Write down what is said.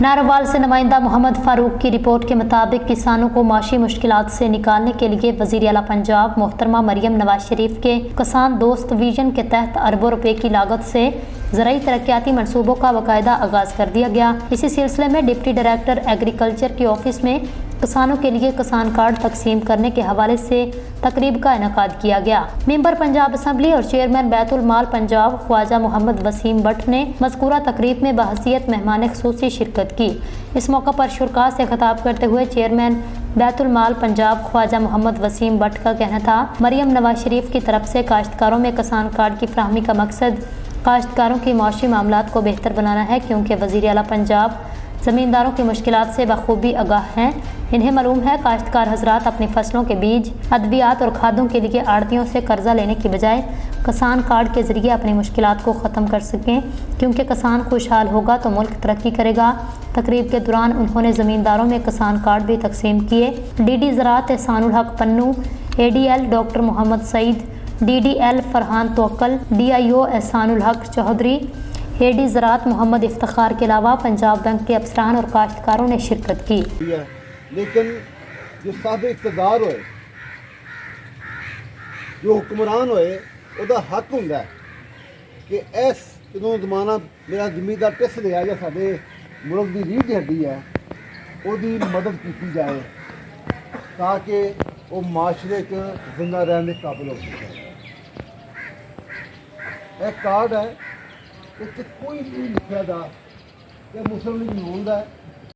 नारोवाल से नुमाइंदा मोहम्मद फारूक की रिपोर्ट के मुताबिक किसानों को माशी मुश्किलात से निकालने के लिए वज़ीर आला पंजाब मोहतरमा मरियम नवाज शरीफ के किसान दोस्त विजन के तहत अरबों रुपए की लागत से ज़राई तरक्याती मनसूबों का बाकायदा आगाज़ कर दिया गया। इसी सिलसिले में डिप्टी डायरेक्टर एग्रीकल्चर के ऑफिस में किसानों के लिए किसान कार्ड तकसीम करने के हवाले से तकरीब का इनेकाद किया गया। मेंबर पंजाब असम्बली और चेयरमैन बैतुल माल पंजाब ख्वाजा मोहम्मद वसीम भट्ट ने मज़कूरा तकरीब में बहसीयत मेहमान ख़ुसूसी शिरकत की। इस मौका पर शुरका से खिताब करते हुए चेयरमैन बैतुल माल पंजाब ख्वाजा मोहम्मद वसीम भट्ट का कहना था, मरियम नवाज शरीफ की तरफ से काश्तकारों में किसान कार्ड की फराहमी का मकसद काश्तकारों की माशी मामलात को बेहतर बनाना है, क्योंकि वज़ीर आला पंजाब ज़मींदारों की मुश्किलात से बखूबी आगाह हैं। इन्हें मालूम है काश्तकार हजरात अपनी फसलों के बीज, अद्वियात और खादों के लिए आड़तियों से कर्जा लेने की बजाय किसान कार्ड के ज़रिए अपनी मुश्किलात को ख़त्म कर सकें, क्योंकि किसान खुशहाल होगा तो मुल्क तरक्की करेगा। तकरीब के दौरान उन्होंने ज़मींदारों में किसान कार्ड भी तकसीम किए। डी ज़राअत Ehsanul Haq Pannu, ADL doctor Muhammad Saeed, DDL Farhan Tokkal, DIO Ehsanul Haq Chaudhry, AD ज़राअत Mohammad Iftikhar के अलावा पंजाब बैंक के अफसरान और काश्तकारों ने शिरकत की। लेकिन जो साहब इक़्तिदार होए, जो हुक्मरान होए, उहदा हक हुंदा है कि इस जदों ज़माना मेरा ज़मींदार टिस लिया या साडे मुल्क की रीढ़ हड्डी है, उसकी मदद की जाए ताकि वो माशरे च जिंदा रहने के काबिल हो सके। एक कार्ड है, इस कोई भी लिखा था कि मुस्लिम लीग नून का